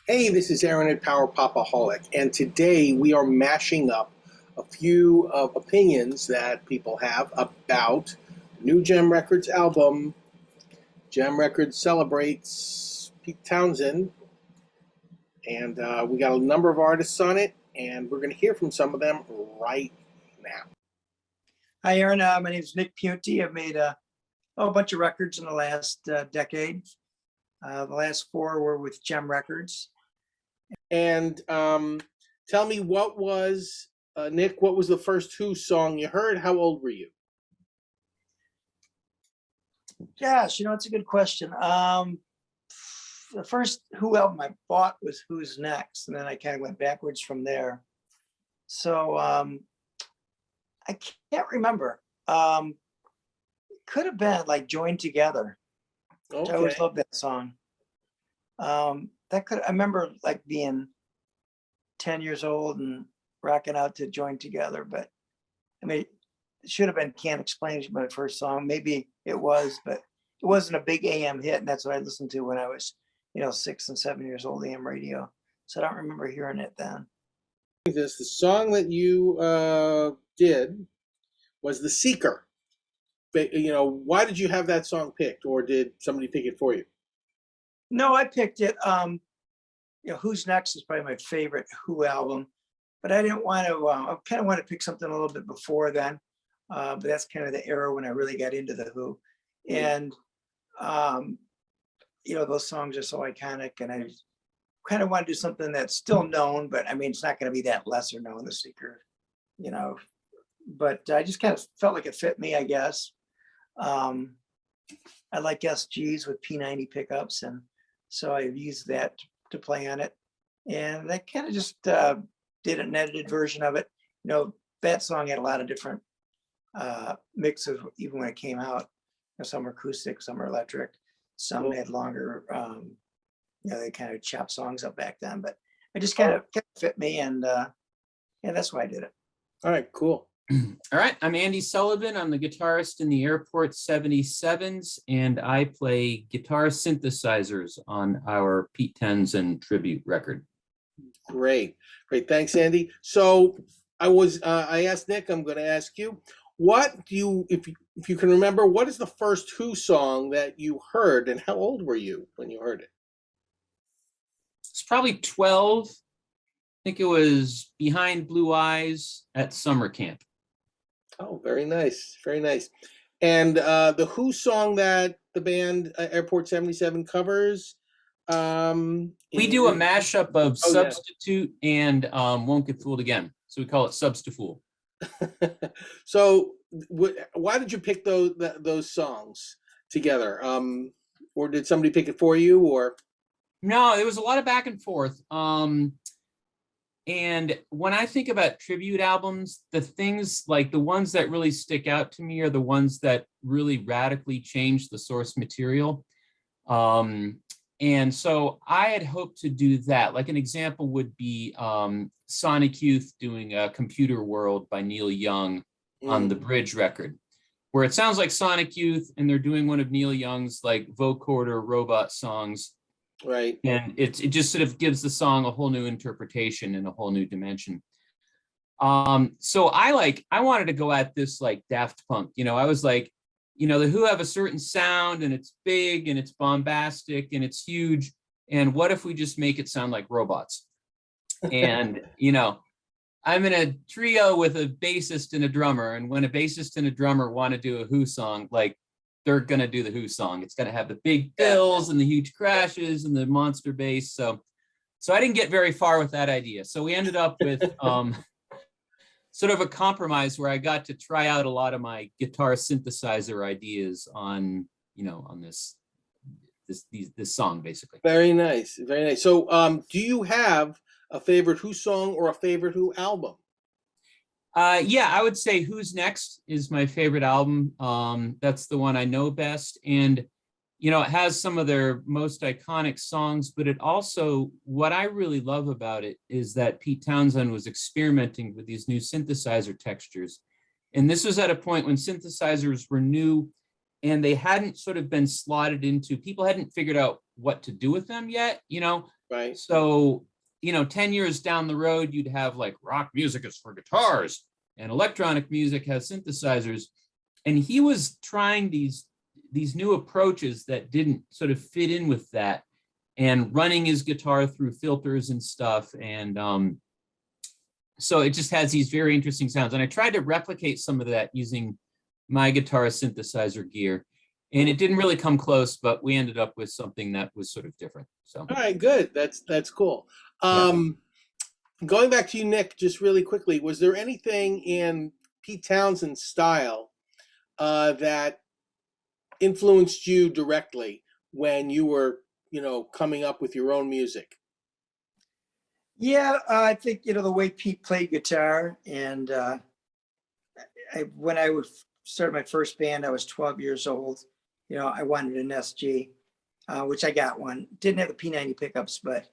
Hey, this is Aaron at Power Popaholic, and today we are mashing up a few opinions that people have about new Gem Records album. Gem Records celebrates Pete Townshend, and we got a number of artists on it, and we're going to hear from some of them right now. Hi, Aaron. My name is Nick Piunti. I've made a bunch of records in the last decade. The last four were with Gem Records. And tell me, what was, Nick, what was the first Who song you heard? How old were you? Gosh, it's a good question. The first Who album I bought was Who's Next, and then I kind of went backwards from there. So I can't remember. It could have been like Joined Together. Okay. I always loved that song. I remember like being 10 years old and rocking out to Join Together, but I mean, it should have been Can't Explain my first song. Maybe it was, but it wasn't a big AM hit. And that's what I listened to when I was, 6 and 7 years old, AM radio. So I don't remember hearing it then. The song that you did was The Seeker. Why did you have that song picked, or did somebody pick it for you? No, I picked it. Who's Next is probably my favorite Who album, but I didn't want to, I kind of want to pick something a little bit before then, but that's kind of the era when I really got into the Who. And, those songs are so iconic, and I kind of want to do something that's still known, but I mean, it's not going to be that lesser known, The Seeker, but I just kind of felt like it fit me, I guess. I like SGs with P90 pickups, and so I used that to play on it. And I kind of just did an edited version of it. That song had a lot of different mixes, even when it came out. Some are acoustic, some are electric, some had longer, they kind of chopped songs up back then, but it just kind of fit me, and that's why I did it. All right, cool. All right, I'm Andy Sullivan. I'm the guitarist in the Airport 77s, and I play guitar synthesizers on our Pete Townshend tribute record. Great. Thanks, Andy. So I asked Nick, I'm going to ask you, what do you, if you can remember, what is the first Who song that you heard, and how old were you when you heard it? It's probably 12. I think it was Behind Blue Eyes at summer camp. Oh, very nice. Very nice. And the Who song that the band Airport 77 covers? We do a mashup of Substitute and Won't Get Fooled Again. So we call it Substitute. So why did you pick those songs together? Or did somebody pick it for you, or? No, there was a lot of back and forth. And when I think about tribute albums, the things like the ones that really stick out to me are the ones that really radically change the source material. And so I had hoped to do that. Like an example would be Sonic Youth doing Computer World by Neil Young on the Bridge record, where it sounds like Sonic Youth and they're doing one of Neil Young's like vocoder robot songs. Right. And it just sort of gives the song a whole new interpretation and a whole new dimension. So I wanted to go at this like Daft Punk. I was like, the Who have a certain sound, and it's big and it's bombastic and it's huge. And what if we just make it sound like robots? And, I'm in a trio with a bassist and a drummer. And when a bassist and a drummer want to do a Who song, like, they're going to do the Who song. It's going to have the big fills and the huge crashes and the monster bass. So I didn't get very far with that idea. So we ended up with sort of a compromise where I got to try out a lot of my guitar synthesizer ideas on, on this song, basically. Very nice. Very nice. So do you have a favorite Who song or a favorite Who album? Yeah, I would say Who's Next is my favorite album. That's the one I know best. And, it has some of their most iconic songs, but it also, what I really love about it is that Pete Townshend was experimenting with these new synthesizer textures. And this was at a point when synthesizers were new and they hadn't sort of been slotted into, people hadn't figured out what to do with them yet, Right. So, 10 years down the road, you'd have like rock music is for guitars and electronic music has synthesizers. And he was trying these new approaches that didn't sort of fit in with that, and running his guitar through filters and stuff. And so it just has these very interesting sounds. And I tried to replicate some of that using my guitar synthesizer gear. And it didn't really come close, but we ended up with something that was sort of different. So, All right, good. That's cool. Yeah. Going back to you, Nick, just really quickly, was there anything in Pete Townshend's style that influenced you directly when you were, coming up with your own music? Yeah, I think, the way Pete played guitar, and when I would start my first band, I was 12 years old. I wanted an SG, which I got one. Didn't have the P90 pickups, but,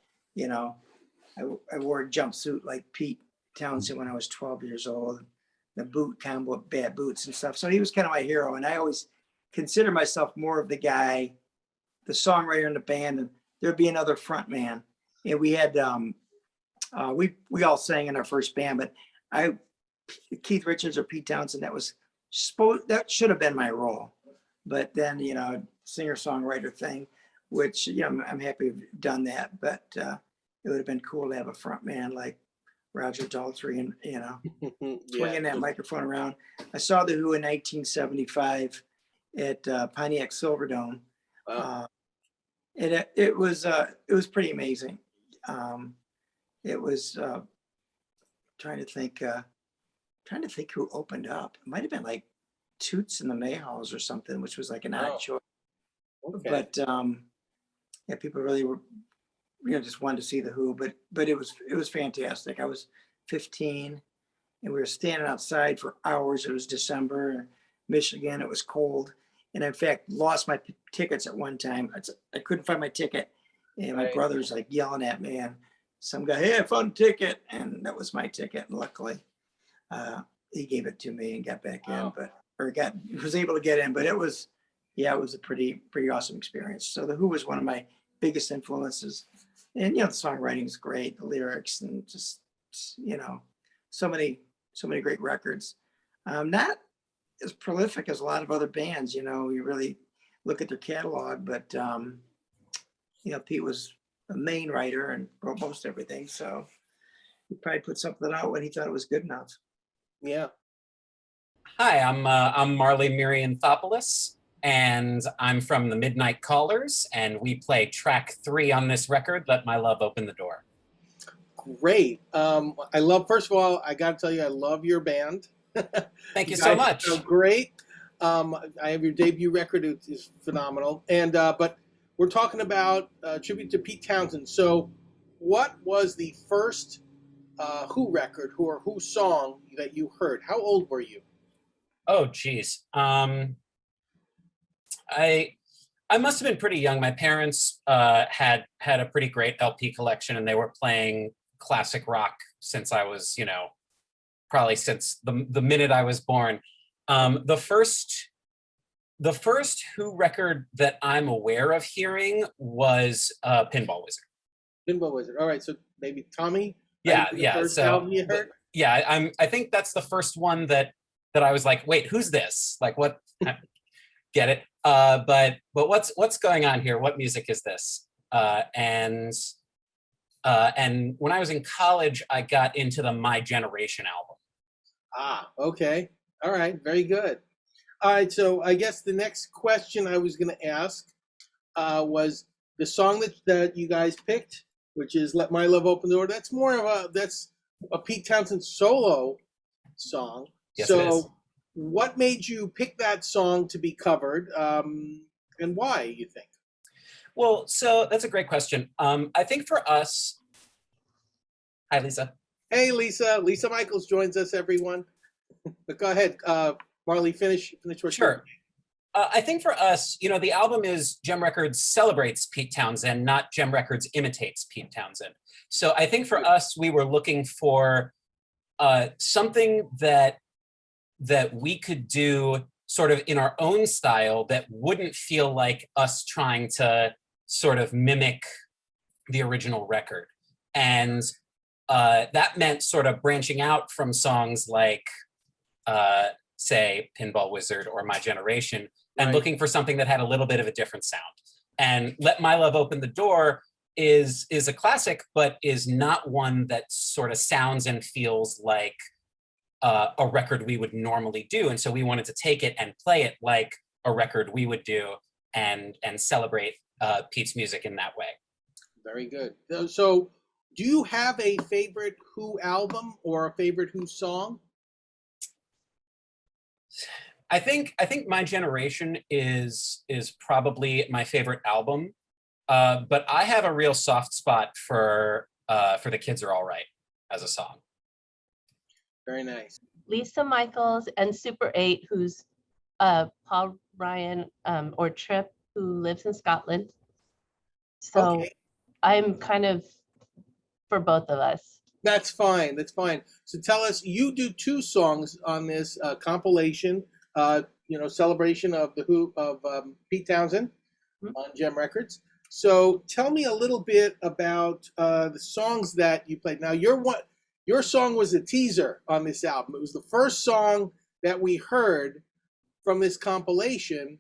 I wore a jumpsuit like Pete Townshend when I was 12 years old, the boot combo, bad boots and stuff. So he was kind of my hero. And I always consider myself more of the guy, the songwriter in the band, and there'd be another front man. And we had, we all sang in our first band, but Keith Richards or Pete Townsend, that should have been my role. But then, singer-songwriter thing, which, I'm happy to have done that, but it would have been cool to have a front man like Roger Daltrey and, swinging that microphone around. I saw The Who in 1975 at Pontiac Silverdome. Wow. And it was pretty amazing. It was trying to think who opened up. It might have been like Toots and the Mychols or something, which was like an odd choice. Okay. But yeah, people really were, just wanted to see The Who. But it was fantastic. I was 15, and we were standing outside for hours. It was December in Michigan. It was cold, and in fact, lost my tickets at one time. I couldn't find my ticket, and my brother's like yelling at me, and some guy, "Hey, I found a ticket," and that was my ticket. And luckily, he gave it to me and got back in, was able to get in. But it was a pretty awesome experience. So The Who was one of my biggest influences, and the songwriting is great, the lyrics, and just so many great records. Not as prolific as a lot of other bands. You really look at their catalog, but Pete was a main writer and wrote most everything, so he probably put something out when he thought it was good enough. Yeah. Hi, I'm Marley Mirianthopoulos, and I'm from the Midnight Callers, and we play track 3 on this record, Let My Love Open the Door. Great. First of all, I got to tell you, I love your band. Thank you so much. Great. I have your debut record. It's phenomenal. And but we're talking about tribute to Pete Townsend. So what was the first Who record or Who song that you heard? How old were you? Oh, geez. I must have been pretty young. My parents had a pretty great LP collection, and they were playing classic rock since I was, probably since the minute I was born. The first Who record that I'm aware of hearing was Pinball Wizard. Pinball Wizard. All right, so maybe Tommy. Yeah. First So album you heard? yeah, I think that's the first one that I was like, wait, who's this? Like, what? Get it? But what's going on here? What music is this? And when I was in college, I got into the My Generation album. Ah, okay. All right, very good. All right, so I guess the next question I was going to ask was the song that you guys picked, which is "Let My Love Open the Door." That's that's a Pete Townsend solo song. Yes, it is. So, what made you pick that song to be covered, and why? You think? Well, so that's a great question. I think for us. Hi, Lisa. Hey, Lisa. Lisa Mychols joins us, everyone. But go ahead, Marley. Finish what. Sure. I think for us, the album is Gem Records celebrates Pete Townsend, not Gem Records imitates Pete Townsend. So I think for us, we were looking for something that we could do sort of in our own style that wouldn't feel like us trying to sort of mimic the original record. And that meant sort of branching out from songs like, say, Pinball Wizard or My Generation, and Right. looking for something that had a little bit of a different sound. And Let My Love Open the Door is a classic, but is not one that sort of sounds and feels like a record we would normally do. And so we wanted to take it and play it like a record we would do and celebrate Pete's music in that way. Very good. So, do you have a favorite Who album or a favorite Who song? I think My Generation is probably my favorite album, but I have a real soft spot for The Kids Are All Right as a song. Very nice. Lisa Mychols and Super 8, who's Paul Ryan or Trip, who lives in Scotland. So Okay. I'm kind of for both of us. That's fine. That's fine. So tell us, you do 2 songs on this compilation, celebration of the Who of Pete Townshend on Gem Records. So tell me a little bit about the songs that you played. Now, your song was a teaser on this album. It was the first song that we heard from this compilation.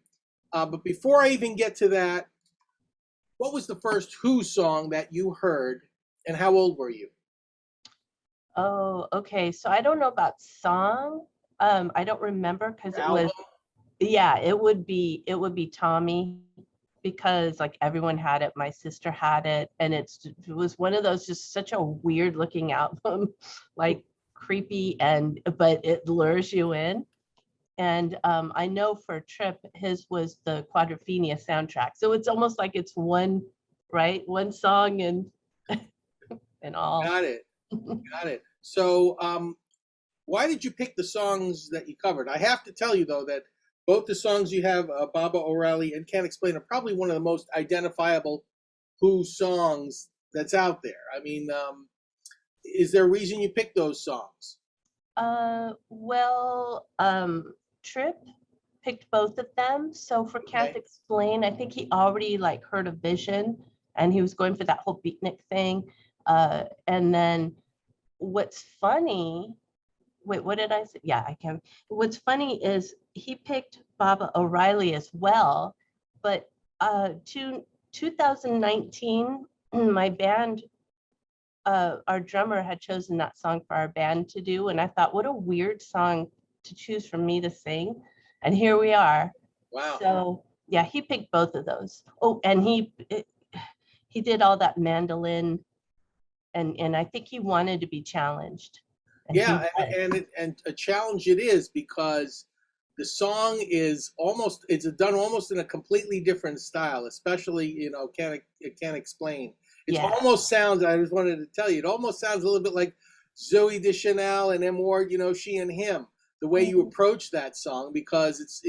But before I even get to that, what was the first Who song that you heard, and how old were you? Oh, okay. So I don't know about song. I don't remember because it was, it would be Tommy, because like everyone had it. My sister had it, and it was one of those, just such a weird looking album, like creepy, but it lures you in. And I know for Trip, his was the Quadrophenia soundtrack. So it's almost like it's one song and all. Got it. Got it. So, why did you pick the songs that you covered? I have to tell you, though, that both the songs you have, Baba O'Reilly and Can't Explain, are probably one of the most identifiable Who songs that's out there. I mean, is there a reason you picked those songs? Trip picked both of them. So for Can't Okay. Explain, I think he already like heard a vision and he was going for that whole beatnik thing. And then what's funny, what did I say? Yeah, I can. What's funny is he picked Baba O'Reilly as well, but 2019, my band, our drummer had chosen that song for our band to do, and I thought, what a weird song to choose for me to sing, and here we are. Wow. So yeah, he picked both of those. Oh, and he did all that mandolin, and I think he wanted to be challenged. And Yeah, he was. and a challenge it is, because the song is it's done almost in a completely different style, especially Can't Explain. It Yeah. almost sounds. I just wanted to tell you, it almost sounds a little bit like Zoe Deschanel and M. Ward, She and Him. The way you approach that song, because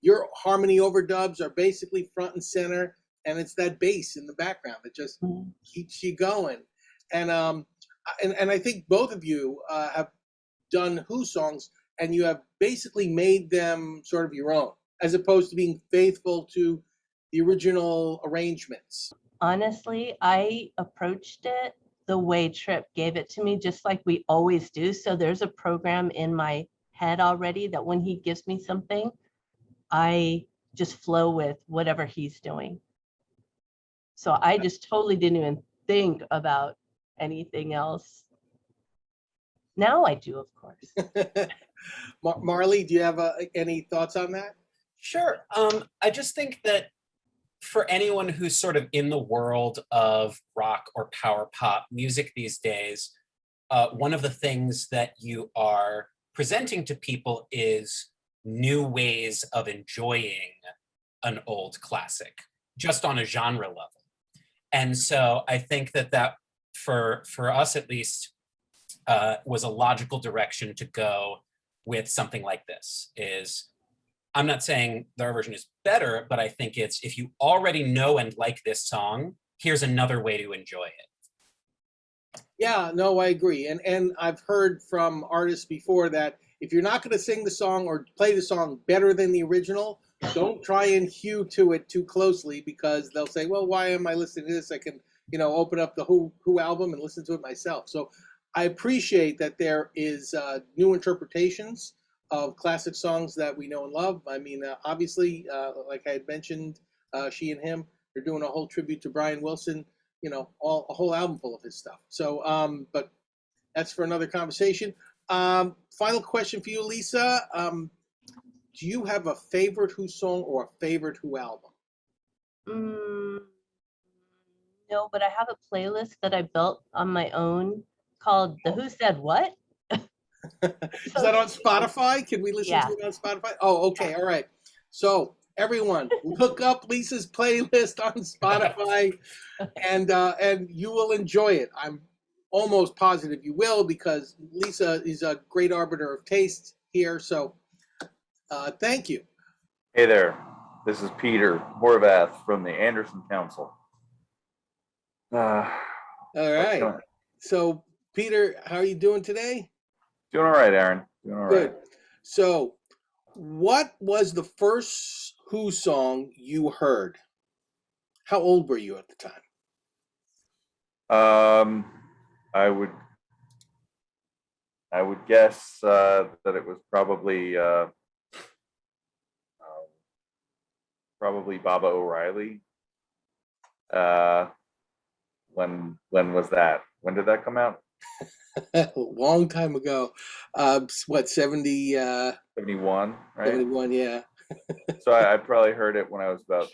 your harmony overdubs are basically front and center, and it's that bass in the background that just keeps you going. And I think both of you have done Who songs, and you have basically made them sort of your own, as opposed to being faithful to the original arrangements. Honestly, I approached it the way Trip gave it to me, just like we always do. So there's a program in my head already that when he gives me something, I just flow with whatever he's doing. So I just totally didn't even think about anything else. Now I do, of course. Marley, do you have any thoughts on that? Sure. I just think that for anyone who's sort of in the world of rock or power pop music these days, one of the things that you are presenting to people is new ways of enjoying an old classic, just on a genre level. And so I think that for us at least, was a logical direction to go with something like this. I'm not saying their version is better, but I think it's, if you already know and like this song, here's another way to enjoy it. Yeah, no, I agree. And I've heard from artists before that if you're not going to sing the song or play the song better than the original, don't try and hew to it too closely, because they'll say, well, why am I listening to this? I can open up the Who album and listen to it myself. So I appreciate that there is new interpretations of classic songs that we know and love. I mean, obviously, like I had mentioned, she and him, they're doing a whole tribute to Brian Wilson, a whole album full of his stuff. So, but that's for another conversation. Final question for you, Lisa. Do you have a favorite Who song or a favorite Who album? No, but I have a playlist that I built on my own called The Who Said What? Is that on Spotify? Can we listen to it on Spotify? Oh, okay. All right. So everyone, look up Lisa's playlist on Spotify, and you will enjoy it. I'm almost positive you will, because Lisa is a great arbiter of taste here. So thank you. Hey there. This is Peter Horvath from the Anderson Council. All right. So, Peter, how are you doing today? Doing all right, Aaron. Doing all Good. right. So, what was the first Who song you heard? How old were you at the time? I would guess that it was probably Baba O'Reilly. When was that? When did that come out? A long time ago. What, 70? 71, right? 71, yeah. So I probably heard it when I was about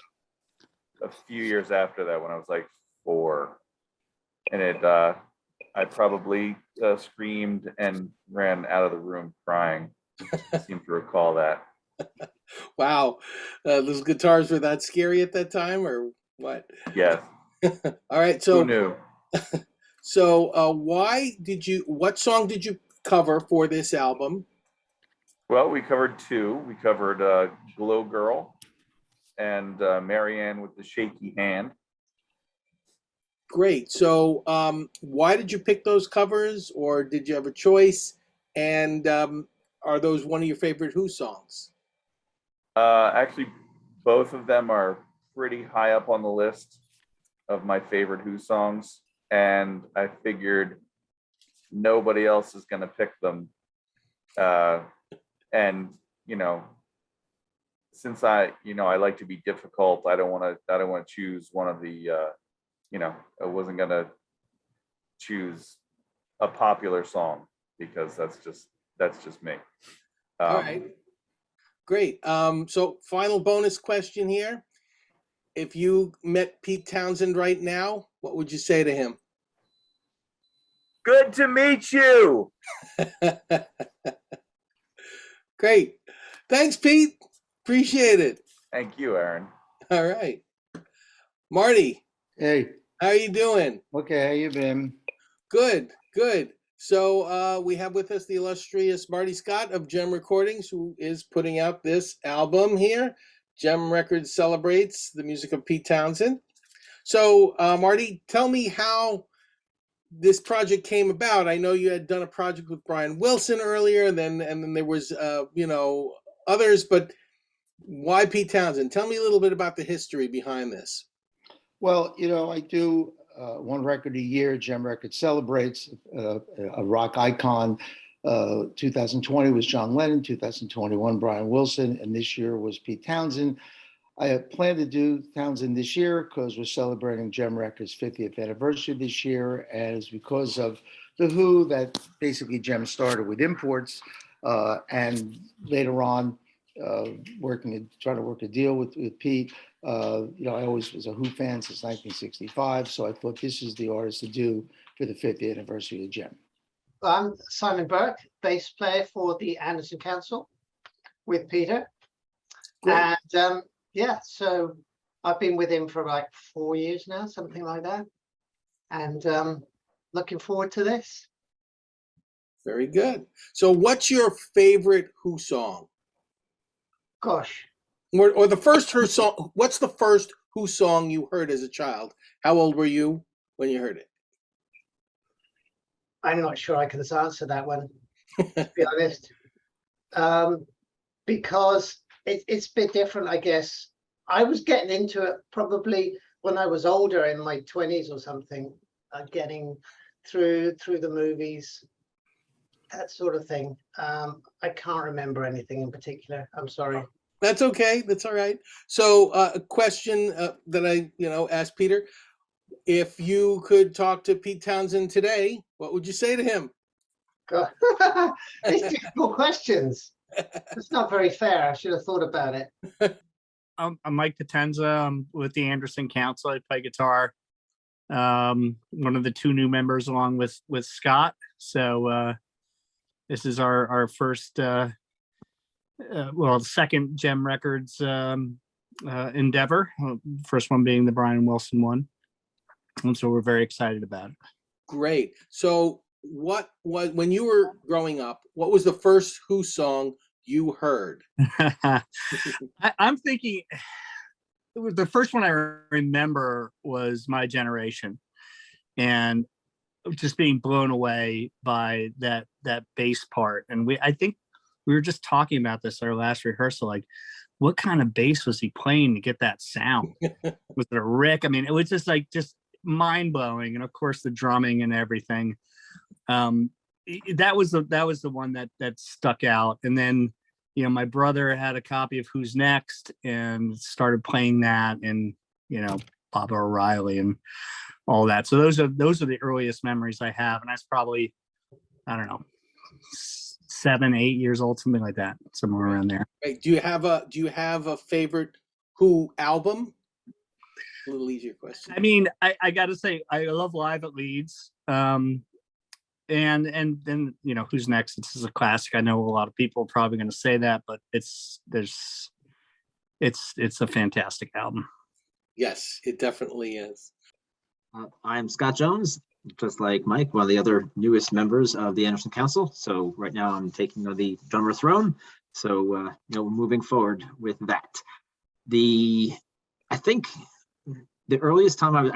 a few years after that, when I was like 4, and I probably screamed and ran out of the room crying. I seem to recall that. Wow. Those guitars were that scary at that time, or what? Yes. All right. So, Who knew? so what song did you cover for this album? Well, we covered 2. We covered Glow Girl and Marianne with the Shaky Hand. Great. So, why did you pick those covers, or did you have a choice? And are those one of your favorite Who songs? Actually, both of them are pretty high up on the list of my favorite Who songs, and I figured nobody else is going to pick them. And since I like to be difficult, I don't want to choose one of the I wasn't going to choose a popular song, because that's just me. All right. Great. So final bonus question here. If you met Pete Townshend right now, what would you say to him? Good to meet you. Great. Thanks, Pete. Appreciate it. Thank you, Aaron. All right. Marty, Hey, how are you doing? okay, how you been? Good, good. So we have with us the illustrious Marty Scott of Gem Recordings, who is putting out this album here. Gem Records celebrates the music of Pete Townshend. So Marty, tell me how this project came about. I know you had done a project with Brian Wilson earlier, and then there was others, but why Pete Townshend? Tell me a little bit about the history behind this. Well, I do one record a year. Gem Records celebrates a rock icon. 2020 was John Lennon, 2021 Brian Wilson, and this year was Pete Townshend. I plan to do Townshend this year because we're celebrating Gem Records' 50th anniversary this year, and it's because of the Who that basically Gem started with imports, and later on trying to work a deal with Pete. I always was a Who fan since 1965, so I thought this is the artist to do for the 50th anniversary of Gem. I'm Simon Burke, bass player for the Anderson Council with Peter. Great. And so I've been with him for like 4 years now, something like that. And looking forward to this. Very good. So what's your favorite Who song? Gosh, Or the first Who song? What's the first Who song you heard as a child? How old were you when you heard it? I'm not sure I can answer that one, to be honest. Because it's a bit different, I guess. I was getting into it probably when I was older, in my 20s or something, getting through the movies, that sort of thing. I can't remember anything in particular. I'm sorry. That's okay. That's all right. So a question that I, asked Peter, if you could talk to Pete Townshend today, what would you say to him? God. These difficult questions. It's not very fair. I should have thought about it. I'm Mike Potenza. I'm with the Anderson Council. I play guitar. One of the two new members along with Scott. So this is our first, second Gem Records endeavor. First one being the Brian Wilson one. And so we're very excited about it. Great. So what was, when you were growing up, what was the first Who song you heard? I'm thinking it was the first one I remember was My Generation, and just being blown away by that bass part. And I think we were just talking about this at our last rehearsal, like what kind of bass was he playing to get that sound? Was it a Rick? I mean, it was just mind blowing. And of course the drumming and everything. That was the one that stuck out. And then, my brother had a copy of Who's Next and started playing that, and, Baba O'Reilly and all that. So those are the earliest memories I have. And that's probably, I don't know, 7, 8 years old, something like that, somewhere around there. Right. Do you have a favorite Who album? A little easier question. I mean, I got to say, I love Live at Leeds. And then, Who's Next? This is a classic. I know a lot of people are probably going to say that, but it's a fantastic album. Yes, it definitely is. I'm Scott Jones, just like Mike, one of the other newest members of the Anderson Council. So right now I'm taking the drummer throne. So, we're moving forward with that. I think the earliest time I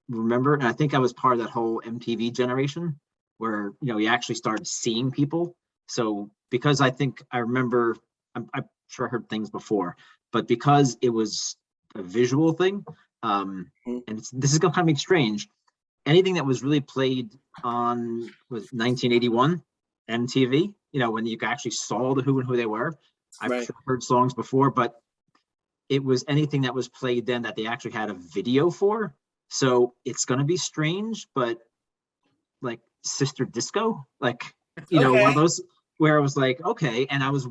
remember, and I think I was part of that whole MTV generation where, you actually started seeing people. So because I think I remember, I'm sure I heard things before, but because it was a visual thing, and this is going to kind of be strange, anything that was really played on was 1981 MTV, when you actually saw the Who and who they were. I've Right. sure heard songs before, but it was anything that was played then that they actually had a video for. So it's going to be strange, but like Sister Disco, one of those where I was like, okay. And I was,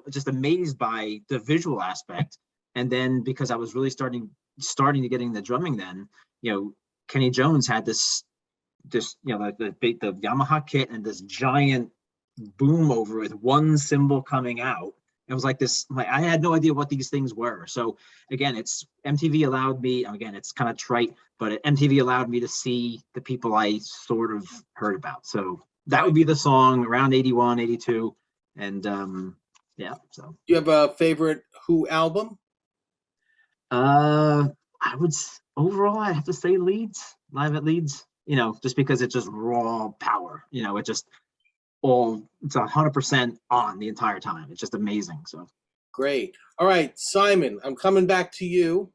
just amazed by the visual aspect. And then because I was really starting to getting the drumming then, Kenny Jones had this, the Yamaha kit and this giant boom over with one cymbal coming out. It was like this, I had no idea what these things were. So again, MTV allowed me, again, it's kind of trite, but MTV allowed me to see the people I sort of heard about. So that would be the song around 81, 82. And yeah, so. Do you have a favorite Who album? I would, overall, I have to say Leeds, Live at Leeds, just because it's just raw power, it just, it's 100% on the entire time. It's just amazing. So Great. All right, Simon, I'm coming back to you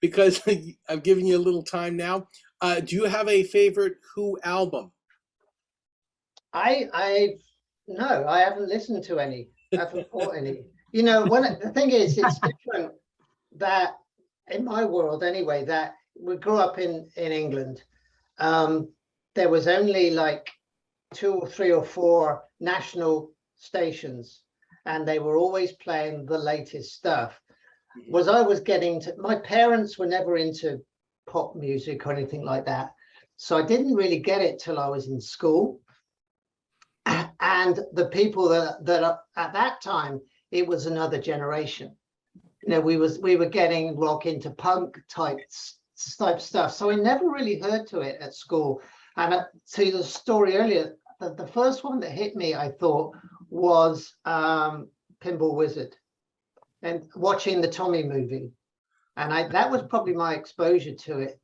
because I've given you a little time now. Do you have a favorite Who album? No, I haven't listened to any. I haven't bought any. The thing is, it's different that in my world anyway, that we grew up in England. There was only like 2 or 3 or 4 national stations, and they were always playing the latest stuff. Was I was getting to, my parents were never into pop music or anything like that, so I didn't really get it till I was in school. And the people that are, at that time, it was another generation. We were getting rock into punk type stuff, so I never really heard to it at school. And to the story earlier, the first one that hit me, I thought, was Pinball Wizard, and watching the Tommy movie. And that was probably my exposure to it,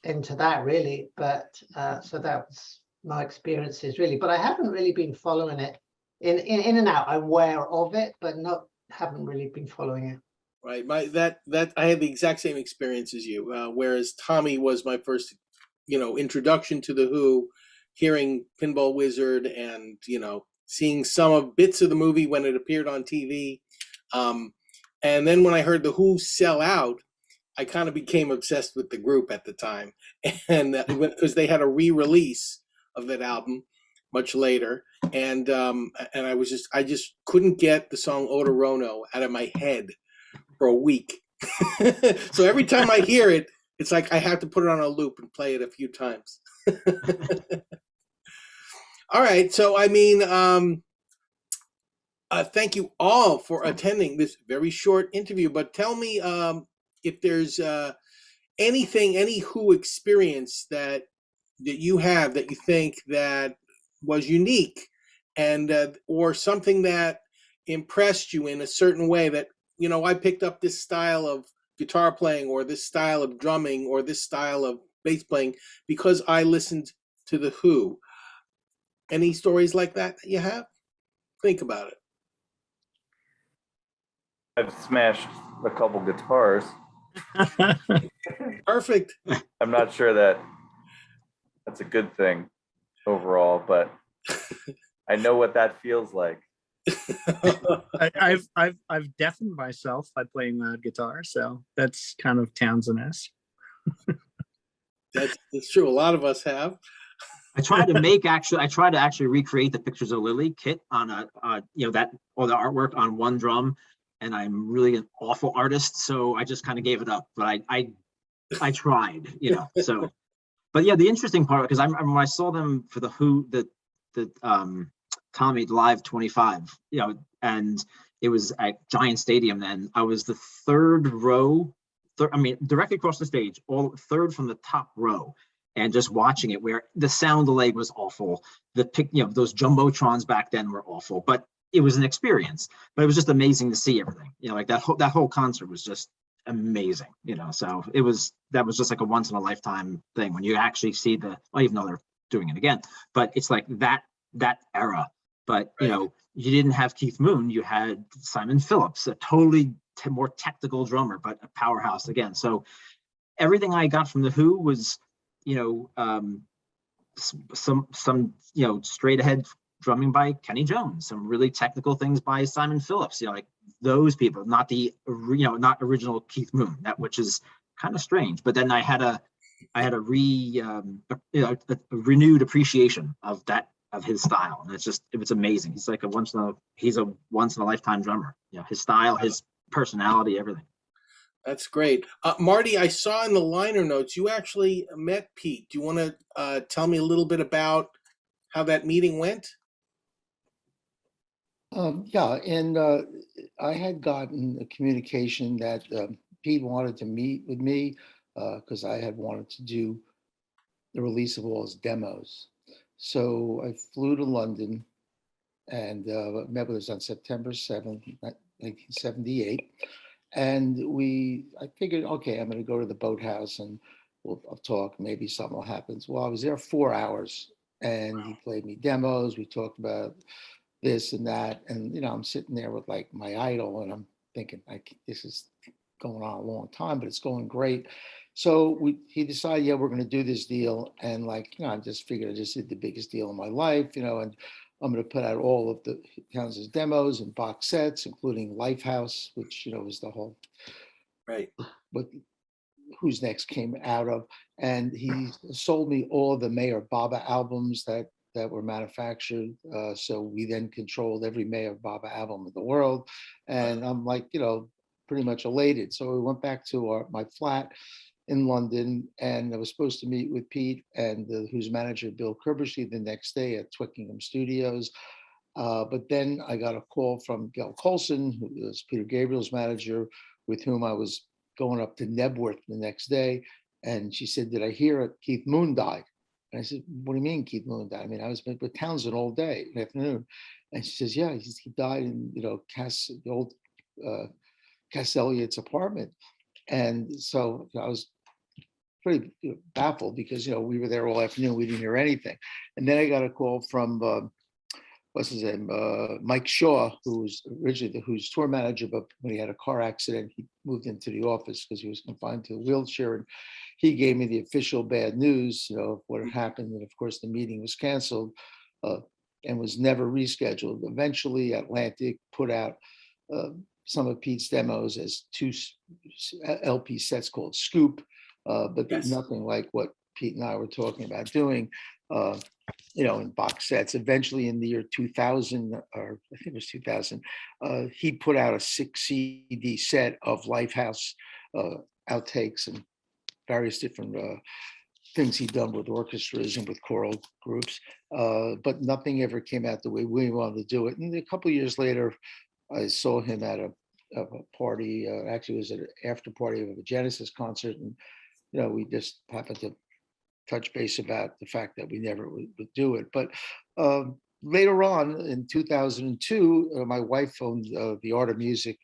into that really. But so that was my experiences really. But I haven't really been following it in and out. I'm aware of it, but haven't really been following it. Right. That I had the exact same experience as you. Whereas Tommy was my first, introduction to the Who, hearing Pinball Wizard and seeing some of bits of the movie when it appeared on TV. And then when I heard the Who sell out, I kind of became obsessed with the group at the time, and because they had a re-release of that album much later, and I just couldn't get the song Odorono out of my head for a week. So every time I hear it, it's like I have to put it on a loop and play it a few times. All right, so thank you all for attending this very short interview. But tell me if there's any Who experience that you have that you think that was unique, and or something that impressed you in a certain way that I picked up this style of guitar playing, or this style of drumming, or this style of bass playing because I listened to the Who. Any stories like that you have? Think about it. I've smashed a couple guitars. Perfect. I'm not sure that that's a good thing overall, but I know what that feels like. I've deafened myself by playing loud guitar, so that's kind of Townsend-esque. That's true. A lot of us have. I tried to actually recreate the Pictures of Lily kit on that all the artwork on one drum, and I'm really an awful artist, so I just kind of gave it up. But I tried, so. But yeah, the interesting part, because I remember when I saw them for the Who, the Tommy Live 25, and it was at Giant Stadium. Then I was the third row, directly across the stage, third from the top row, and just watching it, where the sound delay was awful. Those jumbotrons back then were awful, but it was an experience. But it was just amazing to see everything. Like that whole concert was just amazing. So that was just like a once in a lifetime thing when you actually see even though they're doing it again, but it's like that era. But you didn't have Keith Moon, you had Simon Phillips, a totally more technical drummer, but a powerhouse again. So everything I got from the Who was some straight ahead drumming by Kenny Jones, some really technical things by Simon Phillips, like those people, not not original Keith Moon, which is kind of strange. But then I had a renewed appreciation of his style, and it was amazing. He's like a once in a lifetime drummer. His style, his personality, everything. That's great. Marty, I saw in the liner notes you actually met Pete. Do you want to tell me a little bit about how that meeting went? Yeah, and I had gotten a communication that Pete wanted to meet with me because I had wanted to do the release of all his demos. So I flew to London and met with us on September 7th, 1978. And I figured, okay, I'm going to go to the boathouse and I'll talk, maybe something will happen. Well, I was there 4 hours and he played me demos. We talked about this and that. And, I'm sitting there with like my idol and I'm thinking, this is going on a long time, but it's going great. So he decided, yeah, we're going to do this deal. And I just figured I just did the biggest deal in my life, and I'm going to put out all of the Townsend's demos and box sets, including Lifehouse, which, was the whole, right, what Who's Next came out of. And he sold me all of the Mayor Baba albums that were manufactured. So we then controlled every Mayor Baba album in the world. And I'm like, pretty much elated. So we went back to my flat in London, and I was supposed to meet with Pete and Who's manager, Bill Kerbershy, the next day at Twickenham Studios. But then I got a call from Gail Coulson, who was Peter Gabriel's manager, with whom I was going up to Nebworth the next day. And she said, did I hear it? Keith Moon died. And I said, what do you mean Keith Moon died? I mean, I was with Townsend all day, afternoon. And she says, yeah, he died in, the old Cass Elliott's apartment. And so I was pretty baffled because, we were there all afternoon. We didn't hear anything. And then I got a call from what's his name, Mike Shaw, who was originally who's tour manager, but when he had a car accident, he moved into the office because he was confined to a wheelchair. And he gave me the official bad news, of what had happened. And of course, the meeting was canceled and was never rescheduled. Eventually, Atlantic put out some of Pete's demos as 2 LP sets called Scoop, but Yes. nothing like what Pete and I were talking about doing. In box sets. Eventually in the year 2000, or I think it was 2000, he put out a 6 CD set of Lifehouse outtakes and various different things he'd done with orchestras and with choral groups, but nothing ever came out the way we wanted to do it. And a couple of years later, I saw him at a party, actually it was at an after party of a Genesis concert, and we just happened to touch base about the fact that we never would do it. But later on in 2002, my wife owned the Art of Music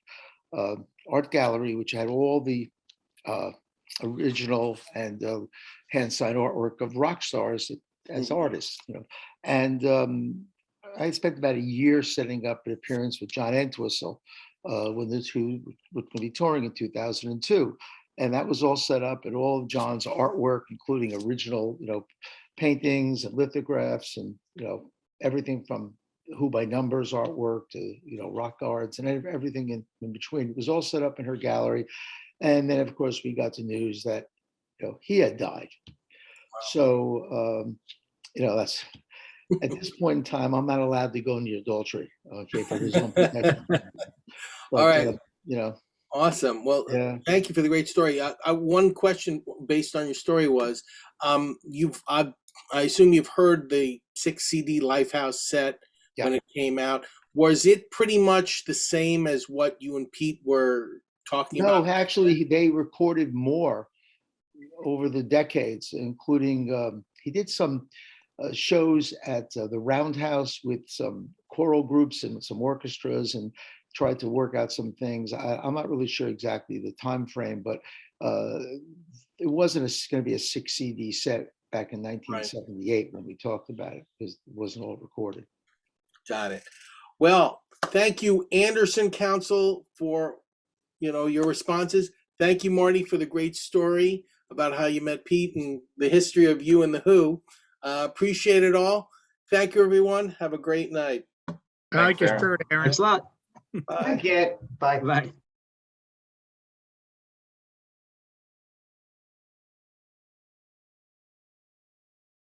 art gallery, which had all the original and hand-signed artwork of rock stars as artists. And I spent about a year setting up an appearance with John Entwistle when the two would be touring in 2002. And that was all set up, and all of John's artwork, including original, paintings and lithographs, and everything from Who by Numbers artwork to rock guards and everything in between. It was all set up in her gallery, and then of course we got the news that he had died. So that's at this point in time, I'm not allowed to go near adultery. Okay, for his own protection. But, All right. Awesome. Well, Yeah. thank you for the great story. One question based on your story was, I assume you've heard the 6 CD Lifehouse set when it came out. Was it pretty much the same as what you and Pete were talking about? No, actually, they recorded more over the decades, including he did some shows at the Roundhouse with some choral groups and some orchestras, and tried to work out some things. I'm not really sure exactly the time frame, but it wasn't going to be a 6 CD set back in 1978 when we talked about it, because it wasn't all recorded. Got it. Well, thank you, Anderson Council, for your responses. Thank you, Marty, for the great story about how you met Pete and the history of you and the Who. Appreciate it all. Thank you, everyone. Have a great night. I like your shirt, Aaron. Thanks a lot. Thank you. Bye. Bye.